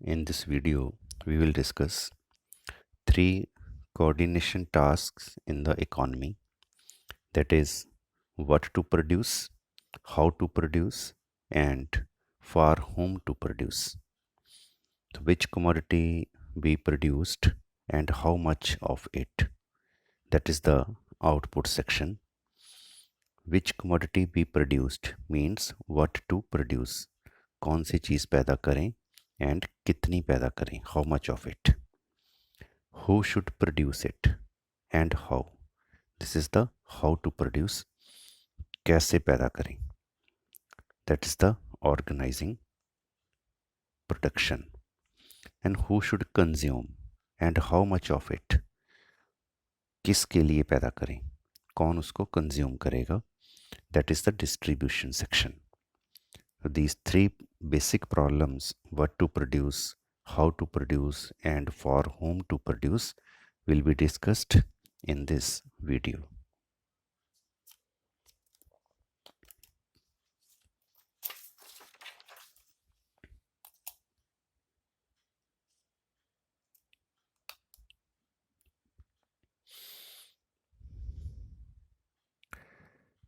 In this video, we will discuss three coordination tasks in the economy, that is, what to produce, how to produce, and for whom to produce. So which commodity be produced and how much of it, that is the output section. Which commodity be produced means what to produce, कौन सी चीज़ पैदा करें and कितनी पैदा करें, how much of it. Who should produce it and how. This is the how to produce, कैसे पैदा करें. That is the organizing production. And who should consume and how much of it. किसके लिए पैदा करें, कौन उसको कंज्यूम करेगा. That is the distribution section. So these three basic problems, what to produce, how to produce, and for whom to produce, will be discussed in this video.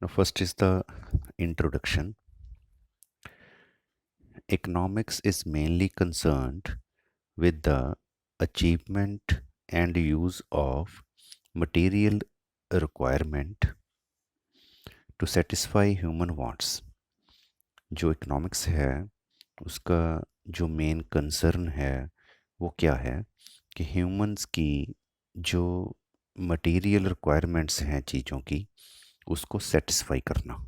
Now, first is the introduction. Economics is mainly concerned with the achievement and use of material requirement to satisfy human wants. जो economics है उसका जो main concern है वो क्या है कि humans की जो मटेरियल रिक्वायरमेंट्स हैं चीज़ों की उसको सेटिस्फाई करना.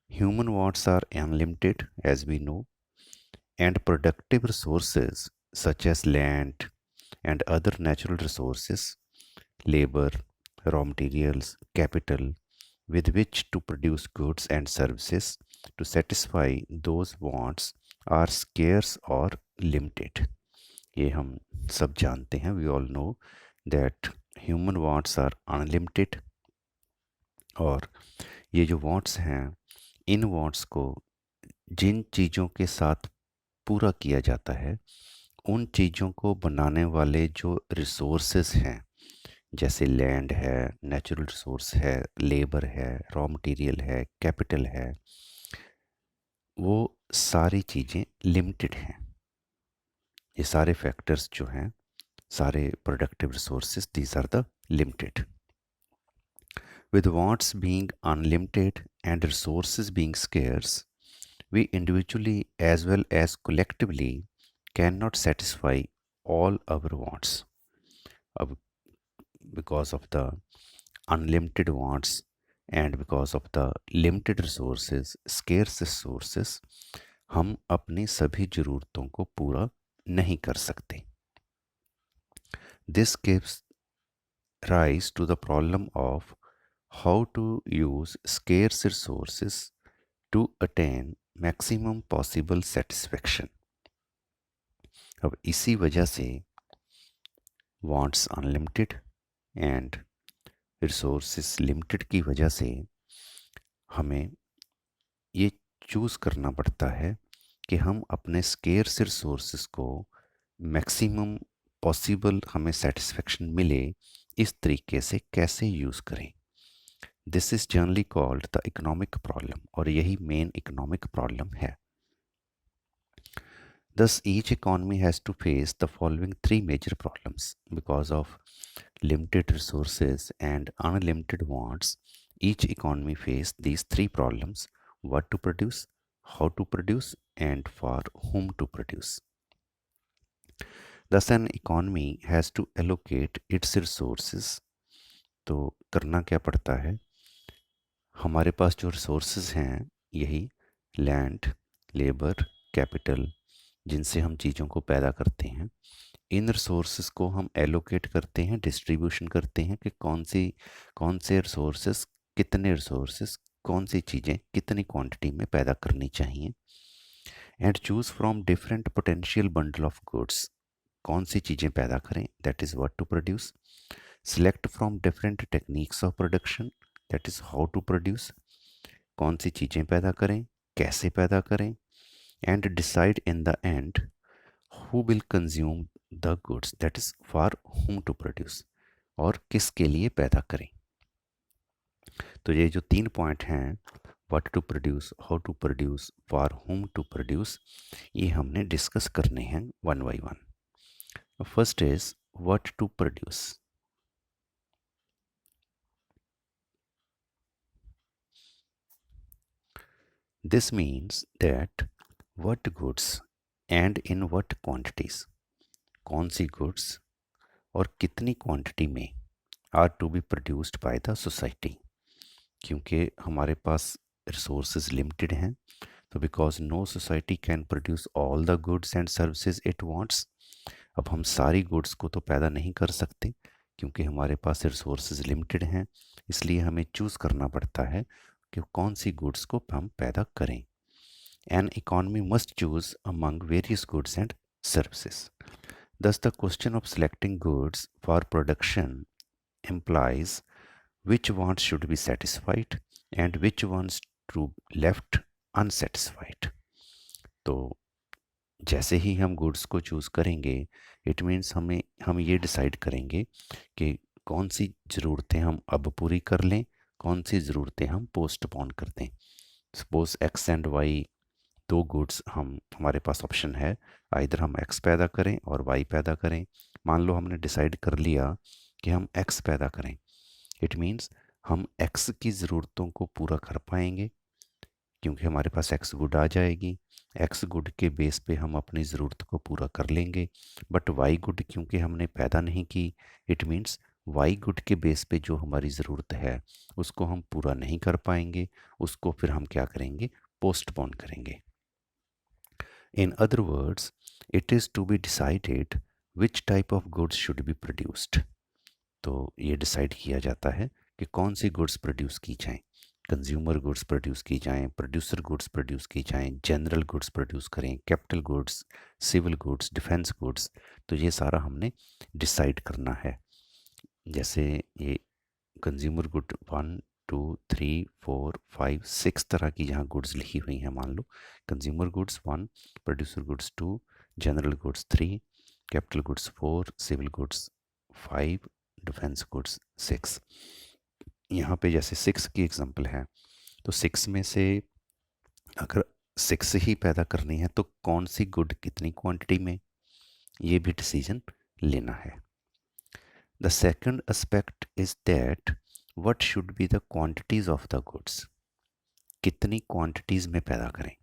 Human wants are unlimited, as we know, and productive resources such as land and other natural resources, labor, raw materials, capital, with which to produce goods and services to satisfy those wants are scarce or limited. ये हम सब जानते हैं. We all know that human wants are unlimited. और ये जो wants हैं, इन wants को जिन चीज़ों के साथ पूरा किया जाता है उन चीज़ों को बनाने वाले जो रिसोर्सेस हैं, जैसे लैंड है, नेचुरल रिसोर्स है, लेबर है, रॉ मटेरियल है, कैपिटल है, वो सारी चीज़ें लिमिटेड हैं. ये सारे फैक्टर्स जो हैं, सारे productive resources, these are the limited. With wants being unlimited and resources being scarce, we individually as well as collectively cannot satisfy all our wants. अब because of the unlimited wants and because of the limited resources, scarce resources, हम अपनी सभी ज़रूरतों को पूरा नहीं कर सकते. This gives rise to the problem of how to use scarce resources to attain maximum possible satisfaction. अब इसी वजह से wants unlimited and resources limited की वजह से हमें ये चूज़ करना पड़ता है कि हम अपने स्केर्स रिसोर्सेस को मैक्सिमम पॉसिबल हमें सेटिस्फेक्शन मिले इस तरीके से कैसे यूज़ करें. This is generally called the economic problem, और यही मेन इकोनॉमिक प्रॉब्लम है. Thus, each economy has to face the following three major problems. Because of limited resources and unlimited wants, each economy faces these three problems: what to produce, how to produce, and for whom to produce. Thus, an economy has to allocate its resources. तो करना क्या पड़ता है, हमारे पास जो resources हैं यही land, labour, capital, जिनसे हम चीज़ों को पैदा करते हैं, इन रिसोर्सेज को हम एलोकेट करते हैं, डिस्ट्रीब्यूशन करते हैं कि कौन से रिसोर्सेज, कितने रिसोर्सेज, कौन सी चीज़ें कितनी क्वांटिटी में पैदा करनी चाहिए. And choose from different potential bundle of goods, कौन सी चीज़ें पैदा करें, that is what to produce. Select from different techniques of production, that is how to produce. कौन सी चीज़ें पैदा करें, कैसे पैदा करें. And decide in the end who will consume the goods, that is for whom to produce, और किसके लिए पैदा करें। तो ये जो 3 पॉइंट हैं, what to produce, how to produce, for whom to produce, ये हमने डिस्कस करने हैं one by one. First is what to produce. This means that what goods and in what quantities, कौन सी गुड्स और कितनी क्वांटिटी में are to be produced by the society. क्योंकि हमारे पास रिसोर्सेज लिमिटेड हैं, तो because no society can produce all the goods and services it wants. अब हम सारी गुड्स को तो पैदा नहीं कर सकते क्योंकि हमारे पास रिसोर्सेज लिमिटेड हैं, इसलिए हमें चूज़ करना पड़ता है कि कौन सी गुड्स को हम पैदा करें। An economy must choose among various goods and services. Thus, the question of selecting goods for production implies which wants should be satisfied and which ones to left unsatisfied. तो जैसे ही हम गुड्स को choose करेंगे, it means हम ये decide करेंगे कि कौन सी ज़रूरतें हम अब पूरी कर लें, कौन सी ज़रूरतें हम पोस्टपोन कर दें। सपोज एक्स एंड वाई दो गुड्स हम हमारे पास ऑप्शन है, आइदर हम एक्स पैदा करें और वाई पैदा करें। मान लो हमने डिसाइड कर लिया कि हम एक्स पैदा करें, इट मीन्स हम एक्स की ज़रूरतों को पूरा कर पाएंगे क्योंकि हमारे पास एक्स गुड आ जाएगी। एक्स गुड के बेस पे हम अपनी ज़रूरत को पूरा कर लेंगे। बट वाई गुड क्योंकि हमने पैदा नहीं की, इट मीन्स वाई गुड के बेस पे जो हमारी ज़रूरत है उसको हम पूरा नहीं कर पाएंगे, उसको फिर हम क्या करेंगे, पोस्टपोन करेंगे। In other words, it is to be decided which type of goods should be produced. तो ये डिसाइड किया जाता है कि कौन सी गुड्स प्रोड्यूस की जाएं। कंज्यूमर गुड्स प्रोड्यूस की जाएं, प्रोड्यूसर गुड्स प्रोड्यूस की जाएं, जनरल गुड्स प्रोड्यूस करें, capital goods, civil goods, defence goods. तो ये सारा हमने डिसाइड करना है। जैसे ये कंज्यूमर गुड 1 2 3 4 5 6 तरह की यहाँ गुड्स लिखी हुई हैं। मान लो consumer goods 1, producer goods 2, general goods 3, capital goods 4, civil goods 5, defence goods 6। यहाँ पे जैसे 6 की एग्जांपल है, तो 6 में से अगर 6 ही पैदा करनी है तो कौन सी गुड कितनी क्वांटिटी में, ये भी डिसीजन लेना है। The second aspect is that what should be the quantities of the goods, कितनी quantities में पैदा करें,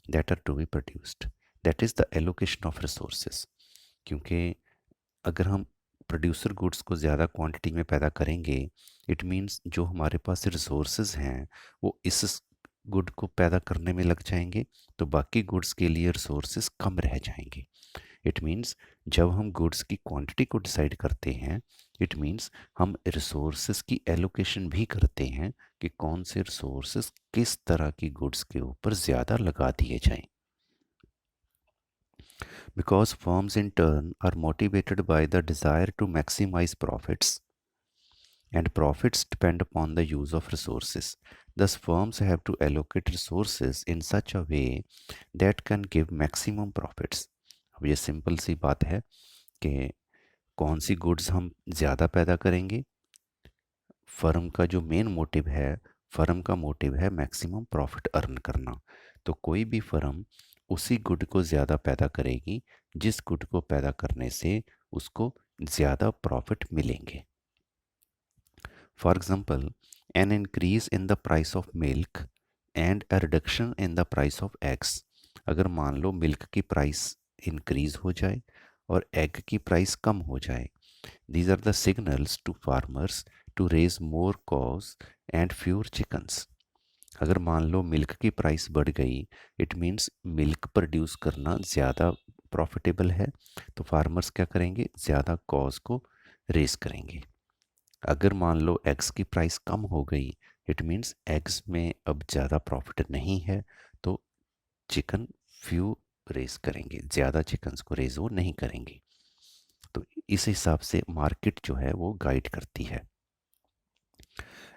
that are to be produced, that is the allocation of resources। क्योंकि अगर हम प्रोड्यूसर गुड्स को ज़्यादा क्वांटिटी में पैदा करेंगे, इट मीन्स जो हमारे पास रिसोर्सेज हैं वो इस गुड को पैदा करने में लग जाएंगे, तो बाकी गुड्स के लिए रिसोर्सेज कम रह जाएंगे। इट मीन्स जब हम गुड्स की क्वांटिटी को डिसाइड करते हैं, इट मीन्स हम रिसोर्सेज की एलोकेशन भी करते हैं कि कौन से रिसोर्सेज किस तरह की गुड्स के ऊपर ज़्यादा लगा दिए जाएं। Because firms in turn are motivated by the desire to maximize profits, and profits depend upon the use of resources. Thus, firms have to allocate resources in such a way that can give maximum profits. अब ये simple सी बात है कि कौन सी goods हम ज़्यादा पैदा करेंगे। फर्म का जो मेन मोटिव है, फर्म का मोटिव है मैक्सिमम प्रॉफिट अर्न करना। तो कोई भी फर्म उसी गुड को ज़्यादा पैदा करेगी जिस गुड को पैदा करने से उसको ज़्यादा प्रॉफिट मिलेंगे। For example, an increase in the price of milk and a reduction in the price of eggs. अगर मान लो मिल्क की प्राइस इंक्रीज हो जाए और एग की प्राइस कम हो जाए, these are the signals to farmers to raise more cows and fewer chickens। अगर मान लो मिल्क की प्राइस बढ़ गई, इट मीन्स मिल्क प्रोड्यूस करना ज़्यादा प्रॉफिटेबल है, तो फार्मर्स क्या करेंगे, ज़्यादा कॉज को रेस करेंगे। अगर मान लो एग्स की प्राइस कम हो गई, इट मीन्स एग्स में अब ज़्यादा प्रॉफिट नहीं है, तो चिकन फ्यू रेस करेंगे, ज़्यादा चिकन्स को रेस वो नहीं करेंगे। तो इस हिसाब से मार्केट जो है वो गाइड करती है।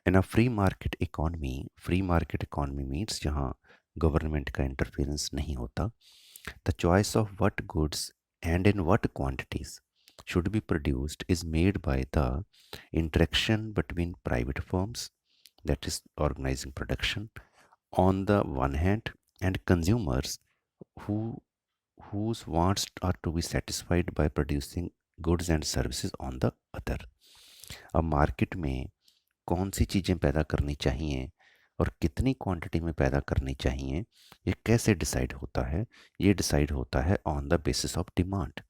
In a free market economy means जहाँ गवर्नमेंट का इंटरफेरेंस नहीं होता, the choice of what goods and in what quantities should be produced is made by the interaction between private firms, that is organizing production on the one hand, and consumers who whose wants are to be satisfied by producing goods and services on the other. अब market में कौन सी चीज़ें पैदा करनी चाहिए और कितनी क्वांटिटी में पैदा करनी चाहिए, ये कैसे डिसाइड होता है? ये डिसाइड होता है on the basis of demand,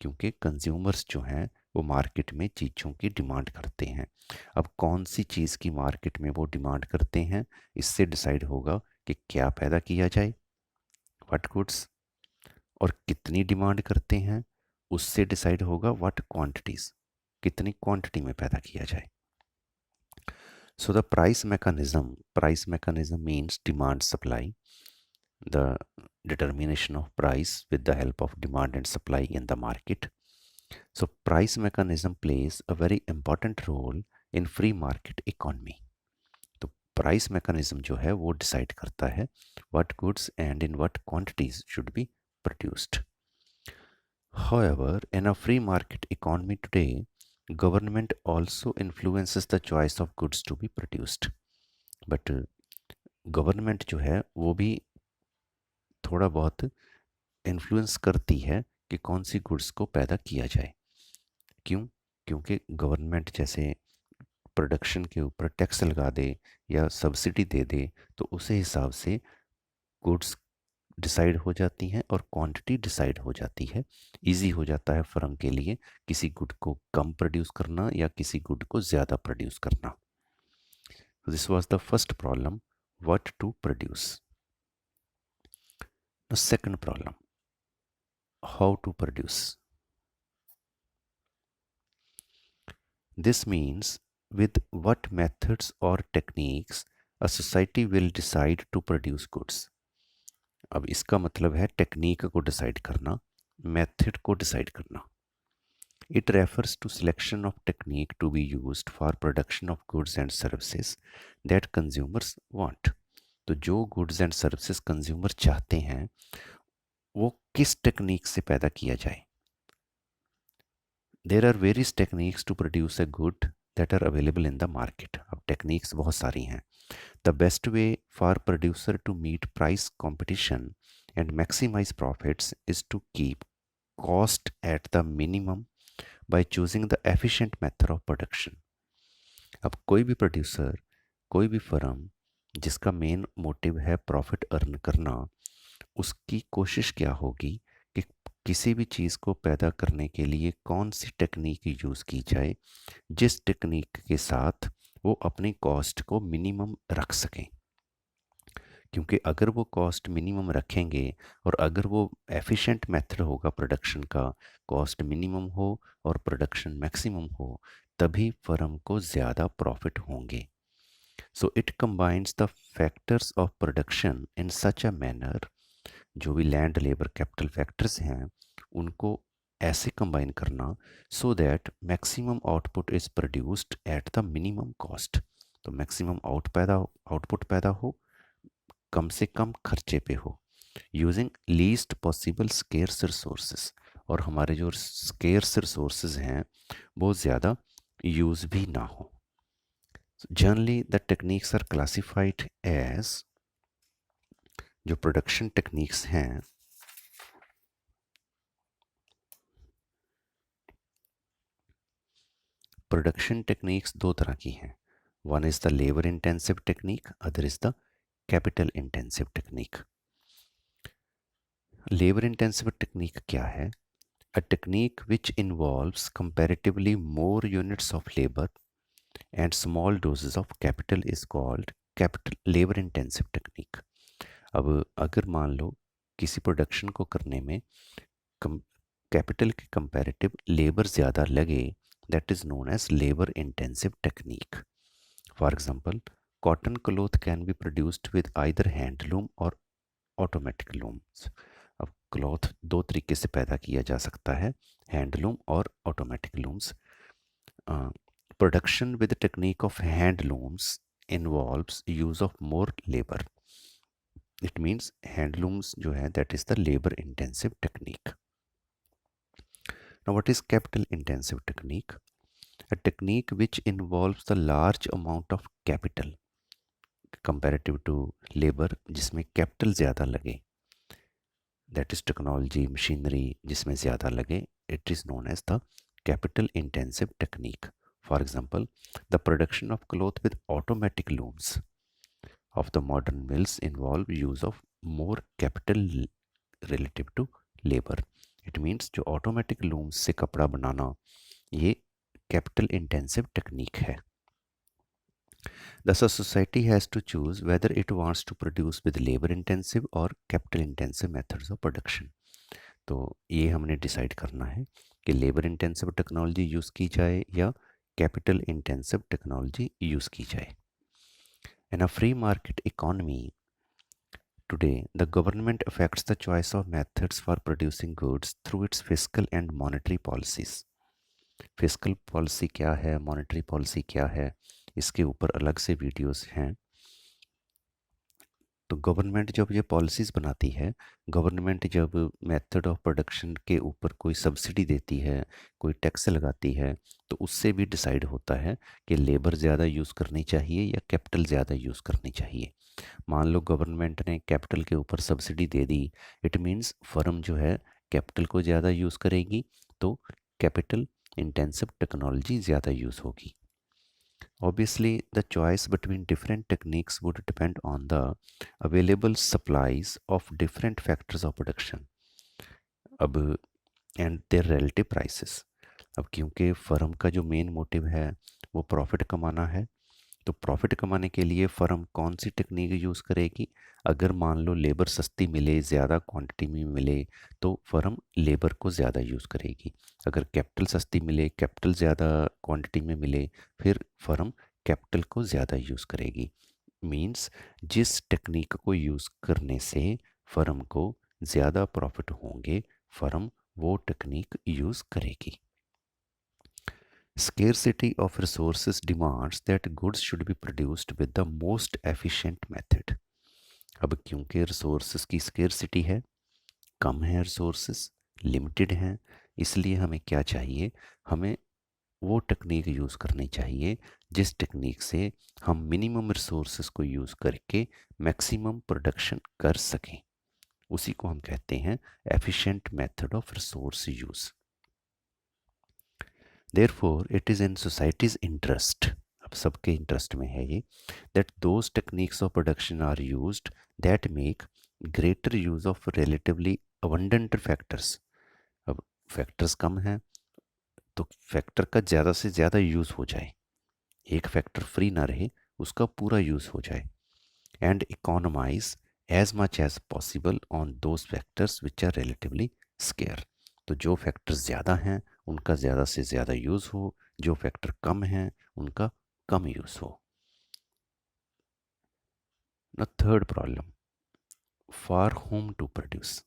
क्योंकि कंज्यूमर्स जो हैं वो मार्केट में चीज़ों की डिमांड करते हैं। अब कौन सी चीज़ की मार्केट में वो डिमांड करते हैं, इससे डिसाइड होगा कि क्या पैदा किया जाए, व्हाट गुड्स, और कितनी डिमांड करते हैं, उससे डिसाइड होगा व्हाट क्वांटिटीज, कितनी क्वांटिटी में पैदा किया जाए। So the price mechanism means demand supply, the determination of price with the help of demand and supply in the market. So price mechanism plays a very important role in free market economy. तो price mechanism जो है वो decide करता है what goods and in what quantities should be produced. However, in a free market economy today, government also influences the choice of goods to be produced. But government जो है वो भी थोड़ा बहुत इन्फ्लुएंस करती है कि कौन सी गुड्स को पैदा किया जाए। क्यों? क्योंकि गवर्नमेंट जैसे प्रोडक्शन के ऊपर टैक्स लगा दे या सब्सिडी दे दे तो उसी हिसाब से गुड्स डिसाइड हो जाती हैं और क्वांटिटी डिसाइड हो जाती है। इजी हो जाता है फर्म के लिए किसी गुड को कम प्रोड्यूस करना या किसी गुड को ज़्यादा प्रोड्यूस करना। This was the first problem, what to produce. The second problem, how to produce. This means with what methods or techniques a society will decide to produce goods. अब इसका मतलब है टेक्निक को decide करना, method को decide करना। It refers to selection of technique to be used for production of goods and services that consumers want. तो जो goods and services कंज्यूमर चाहते हैं वो किस टेक्निक से पैदा किया जाए। There are various techniques to produce a good that are available in the market. अब टेक्निक्स बहुत सारी हैं। The best way for producer to meet price competition and maximize profits is to keep cost at the minimum by choosing the efficient method of production. अब कोई भी producer, कोई भी firm जिसका मेन मोटिव है प्रॉफिट अर्न करना, उसकी कोशिश क्या होगी कि किसी भी चीज़ को पैदा करने के लिए कौन सी टेक्निक यूज़ की जाए जिस टेक्निक के साथ वो अपनी कॉस्ट को मिनिमम रख सकें। क्योंकि अगर वो कॉस्ट मिनिमम रखेंगे और अगर वो एफिशिएंट मेथड होगा प्रोडक्शन का, कॉस्ट मिनिमम हो और प्रोडक्शन मैक्सिमम हो, तभी फर्म को ज़्यादा प्रॉफिट होंगे। So it combines the factors of production in such a manner, जो भी लैंड लेबर कैपिटल फैक्टर्स हैं उनको ऐसे कंबाइन करना so that maximum output is produced at the minimum cost. तो मैक्सिमम आउटपुट पैदा हो, कम से कम खर्चे पे हो, using least possible scarce resources, और हमारे जो स्केर्स रिसोर्सेज हैं वो ज़्यादा यूज़ भी ना हो। Generally the techniques are classified as, जो प्रोडक्शन टेक्निक्स हैं प्रोडक्शन टेक्निक्स दो तरह की हैं। One is the labour intensive technique, other is the capital intensive technique. Labour intensive technique क्या है? A technique which involves comparatively more units of labour and small doses of capital is called capital labour intensive technique. अब अगर मान लो किसी production को करने में capital के कंपैरेटिव लेबर ज़्यादा लगे, that is known as labour intensive technique. For example, cotton cloth can be produced with either handloom और ऑटोमेटिक लूम्स। अब क्लॉथ दो तरीके से पैदा किया जा सकता है, हैंडलूम और automatic looms. Production with technique of handlooms involves use of more labour. It means handlooms जो है that is the labour intensive technique. Now, what is capital intensive technique? A technique which involves the large amount of capital comparative to labor, जिसमें capital ज़्यादा लगे, that is technology, machinery जिसमें ज़्यादा लगे, it is known as the capital intensive technique. For example, the production of cloth with automatic looms of the modern mills involve use of more capital relative to labor. It means जो automatic looms से कपड़ा बनाना ये capital intensive technique है. Thus, a society has to choose whether it wants to produce with labor intensive or capital intensive methods of production. तो ये हमने decide करना है कि लेबर इंटेंसिव टेक्नोलॉजी यूज़ की जाए या कैपिटल इंटेंसिव टेक्नोलॉजी यूज़ की जाए. In a free market economy today, the government affects the choice of methods for producing goods through its fiscal and monetary policies. Fiscal policy क्या है, monetary policy क्या है, इसके ऊपर अलग से वीडियोस हैं. तो गवर्नमेंट जब ये पॉलिसीज़ बनाती है, गवर्नमेंट जब मेथड ऑफ प्रोडक्शन के ऊपर कोई सब्सिडी देती है, कोई टैक्स लगाती है, तो उससे भी डिसाइड होता है कि लेबर ज़्यादा यूज़ करनी चाहिए या कैपिटल ज़्यादा यूज़ करनी चाहिए. मान लो गवर्नमेंट ने कैपिटल के ऊपर subsidy they the, it means firm जो है कैपिटल को ज़्यादा यूज़ करेगी, तो कैपिटल इंटेंसिव टेक्नोलॉजी ज़्यादा यूज़ होगी. Obviously, the choice between different techniques would depend on the available supplies of different factors of production अब and their relative prices. अब क्योंकि फर्म का जो मेन मोटिव है वो प्रॉफिट कमाना है, तो प्रॉफिट कमाने के लिए फर्म कौन सी टेक्निक यूज़ करेगी. अगर मान लो लेबर सस्ती मिले, ज़्यादा क्वांटिटी में मिले, तो फर्म लेबर को ज़्यादा यूज़ करेगी. अगर कैपिटल सस्ती मिले, कैपिटल ज़्यादा क्वांटिटी में मिले, फिर फर्म कैपिटल को ज़्यादा यूज़ करेगी. मीन्स जिस टेक्निक को यूज़ करने से फर्म को ज़्यादा प्रॉफिट होंगे, फर्म वो टेक्निक यूज़ करेगी. Scarcity of resources demands that goods should be produced with the most efficient method. अब क्योंकि रिसोर्सेज की स्केर्सिटी है, कम है रिसोर्सेज, लिमिटेड हैं, इसलिए हमें क्या चाहिए, हमें वो टेक्निक यूज़ करनी चाहिए जिस टेक्निक से हम मिनिमम रिसोर्सेज को यूज़ करके मैक्सिमम प्रोडक्शन कर सकें. उसी को हम कहते हैं efficient method of resource use. Therefore, it is in society's interest, अब सबके इंटरेस्ट में है ये, that those techniques of production are used that make greater use of relatively abundant factors. अब फैक्टर्स कम हैं तो फैक्टर का ज़्यादा से ज़्यादा यूज़ हो जाए, एक फैक्टर फ्री ना रहे, उसका पूरा यूज़ हो जाए. And economise as much as possible on those factors which are relatively scarce. तो जो फैक्टर ज़्यादा हैं उनका ज़्यादा से ज़्यादा यूज़ हो, जो फैक्टर कम हैं उनका कम यूज़ हो. ना third problem, for whom to produce.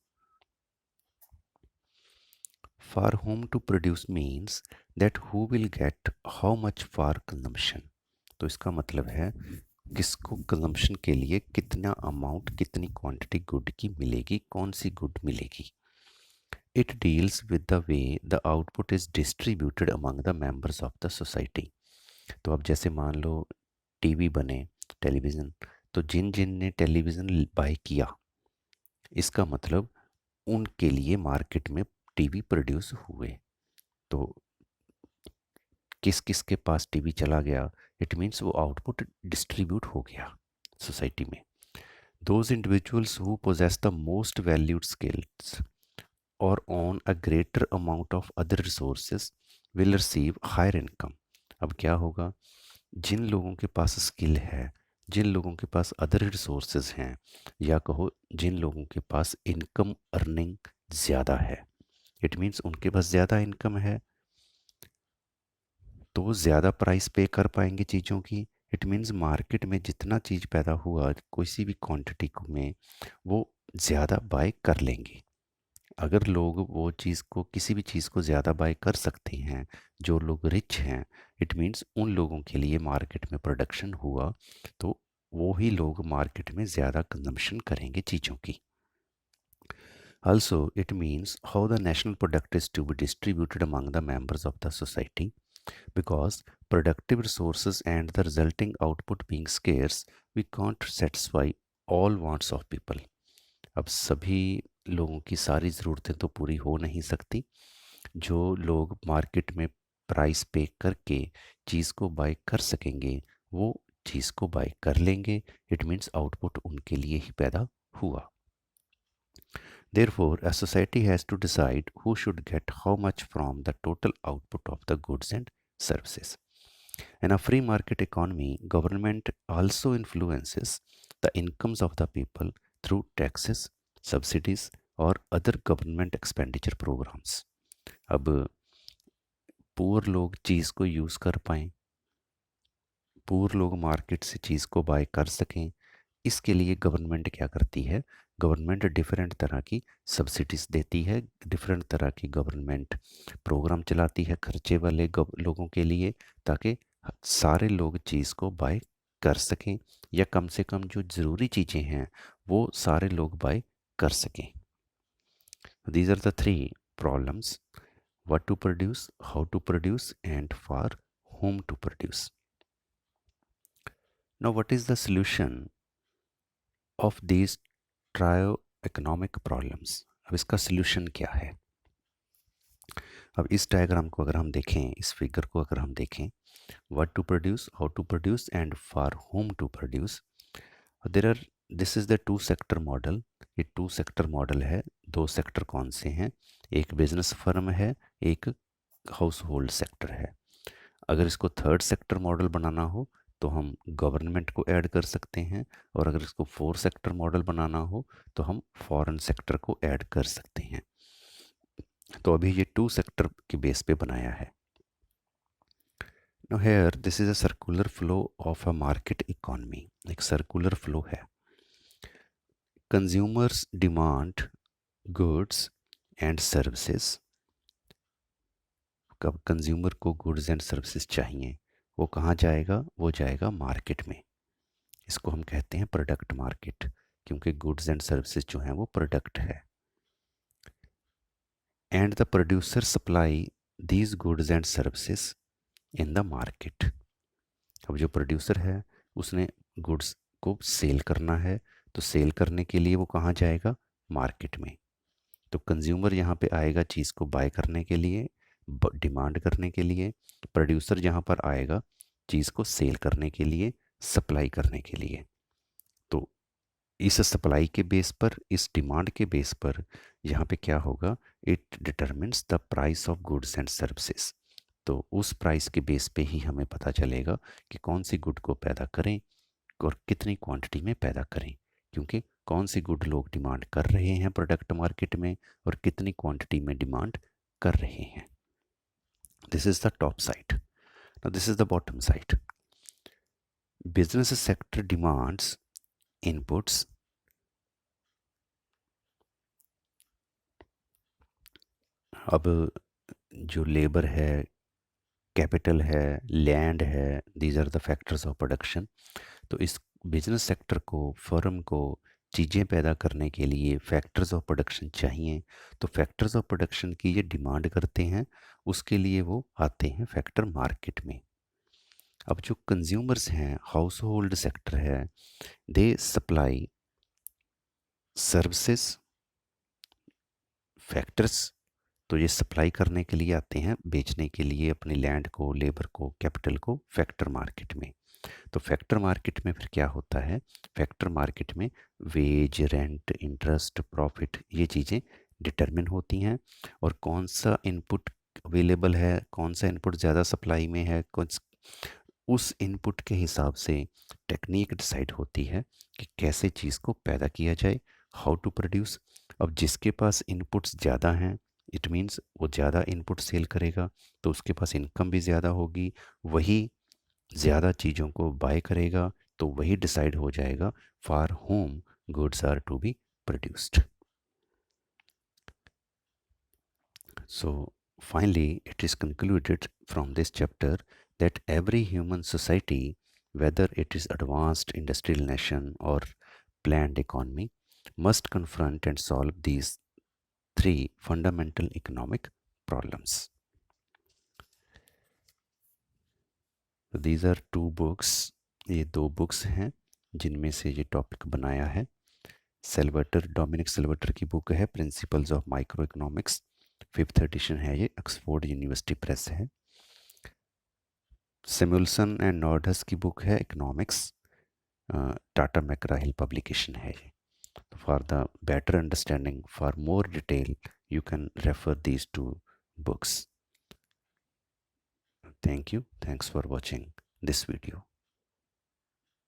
For whom to produce means that who will get how much for consumption. तो इसका मतलब है किसको कंजम्पशन के लिए कितना अमाउंट, कितनी क्वांटिटी गुड की मिलेगी, कौन सी गुड मिलेगी. It deals with the way the output is distributed among the members of the society. तो अब जैसे मान लो टीवी बने, टेलीविज़न, तो जिन जिन ने टेलीविज़न बाय किया, इसका मतलब उनके लिए मार्केट में टीवी प्रोड्यूस हुए. तो किस किस के पास टीवी चला गया, इट मीन्स वो आउटपुट डिस्ट्रीब्यूट हो गया सोसाइटी में. Those individuals who possess the most valued skills or own a greater amount of other resources will receive higher income. अब क्या होगा, जिन लोगों के पास स्किल है, जिन लोगों के पास अदर रिसोर्सेज हैं, या कहो जिन लोगों के पास इनकम अर्निंग ज़्यादा है, इट मीन्स उनके पास ज़्यादा इनकम है तो वो ज़्यादा प्राइस पे कर पाएंगे चीज़ों की. इट मीन्स मार्केट में जितना चीज़ पैदा हुआ किसी भी क्वांटिटी में, वो ज़्यादा बाय कर लेंगे. अगर लोग वो चीज़ को, किसी भी चीज़ को ज़्यादा बाय कर सकते हैं, जो लोग रिच हैं, इट मीन्स उन लोगों के लिए मार्केट में प्रोडक्शन हुआ तो वो ही लोग मार्केट में ज़्यादा कंजम्पशन करेंगे चीज़ों की. Also, it means how the national product is to be distributed among the members of the society because productive resources and the resulting output being scarce, we can't satisfy all wants of people. अब सभी लोगों की सारी ज़रूरतें तो पूरी हो नहीं सकती। जो लोग मार्केट में प्राइस पे करके चीज़ को बाय कर सकेंगे वो चीज़ को बाय कर लेंगे। इट मीन्स आउटपुट उनके लिए ही पैदा हुआ। Therefore, a society has to decide who should get how much from the total output of the goods and services. In a free market economy, government also influences the incomes of the people through taxes, subsidies, or other government expenditure programs. अब poor लोग चीज़ को use कर पाएँ, poor लोग market से चीज़ को bye कर सकें, इसके लिए गवर्नमेंट क्या करती है? गवर्नमेंट डिफरेंट तरह की सब्सिडीज देती है, डिफरेंट तरह की गवर्नमेंट प्रोग्राम चलाती है खर्चे वाले लोगों के लिए, ताकि सारे लोग चीज़ को बाय कर सकें, या कम से कम जो ज़रूरी चीज़ें हैं वो सारे लोग बाय कर सकें। These are the three problems: what to produce, how to produce, and for whom to produce. Now, what is the solution of these trio economic problems? अब इसका solution क्या है? अब इस डायग्राम को अगर हम देखें, इस फिगर को अगर हम देखें, what to produce, how to produce, and for whom to produce, there are this is the two sector model. ये टू सेक्टर मॉडल है। दो सेक्टर कौन से हैं? एक बिजनेस फर्म है, एक हाउस होल्ड सेक्टर है। अगर इसको थर्ड सेक्टर मॉडल बनाना हो तो हम गवर्नमेंट को ऐड कर सकते हैं, और अगर इसको फोर्थ सेक्टर मॉडल बनाना हो तो हम फॉरेन सेक्टर को ऐड कर सकते हैं। तो अभी ये टू सेक्टर के बेस पे बनाया है। Now here this is a circular flow of a market economy. एक सर्कुलर फ्लो है। Consumers demand goods and services. कब कंज्यूमर को गुड्स एंड सर्विसेज चाहिए, वो कहाँ जाएगा? वो जाएगा मार्केट में। इसको हम कहते हैं प्रोडक्ट मार्केट, क्योंकि गुड्स एंड सर्विसेज जो हैं वो प्रोडक्ट है। And the producer supply these goods and services in the market. अब जो प्रोड्यूसर है उसने गुड्स को सेल करना है, तो सेल करने के लिए वो कहाँ जाएगा? मार्केट में। तो कंज्यूमर यहाँ पे आएगा चीज़ को बाय करने के लिए, डिमांड करने के लिए। प्रोड्यूसर यहाँ पर आएगा चीज़ को सेल करने के लिए, सप्लाई करने के लिए। तो इस सप्लाई के बेस पर, इस डिमांड के बेस पर यहाँ पे क्या होगा? It determines the price of goods and services. तो उस प्राइस के बेस पे ही हमें पता चलेगा कि कौन सी गुड को पैदा करें और कितनी क्वांटिटी में पैदा करें, क्योंकि कौन सी गुड लोग डिमांड कर रहे हैं प्रोडक्ट मार्केट में और कितनी क्वांटिटी में डिमांड कर रहे हैं। This is the top side. Now this is the bottom side. Business sector demands inputs. अब जो लेबर है, कैपिटल है, लैंड है, these are the factors of production. तो इस बिजनेस सेक्टर को, फर्म को चीज़ें पैदा करने के लिए फैक्टर्स ऑफ प्रोडक्शन चाहिए। तो फैक्टर्स ऑफ प्रोडक्शन की ये डिमांड करते हैं, उसके लिए वो आते हैं फैक्टर मार्केट में। अब जो कंज्यूमर्स हैं, हाउस होल्ड सेक्टर है, दे सप्लाई सर्विसेज फैक्टर्स। तो ये सप्लाई करने के लिए आते हैं, बेचने के लिए अपनी लैंड को, लेबर को, कैपिटल को फैक्टर मार्केट में। तो फैक्टर मार्केट में फिर क्या होता है? फैक्टर मार्केट में वेज, रेंट, इंटरेस्ट, प्रॉफिट, ये चीज़ें डिटरमिन होती हैं। और कौन सा इनपुट अवेलेबल है, कौन सा इनपुट ज़्यादा सप्लाई में है, उस इनपुट के हिसाब से टेक्निक डिसाइड होती है कि कैसे चीज़ को पैदा किया जाए, हाउ टू प्रोड्यूस। अब जिसके पास इनपुट्स ज़्यादा हैं, इट मीन्स वो ज़्यादा इनपुट सेल करेगा, तो उसके पास इनकम भी ज़्यादा होगी, वही ज़्यादा चीज़ों को बाय करेगा, तो वही डिसाइड हो जाएगा for whom goods are to be produced. So finally, it is concluded from this chapter that every human society, whether it is advanced industrial nation or planned economy, must confront and solve these 3. Fundamental economic problems. तो these are two books. ये दो books हैं जिनमें से ये topic बनाया है। सेल्वर्टर, Dominic सेल्वर्टर की बुक है principles of micro economics, 5th edition है, ये ऑक्सफोर्ड यूनिवर्सिटी प्रेस है। सिमुलसन एंड नॉर्डस की बुक है इकोनॉमिक्स, टाटा मैकरा-हिल पब्लिकेशन है ये। For the better understanding, for more detail, you can refer these two books. Thank you. Thanks for watching this video.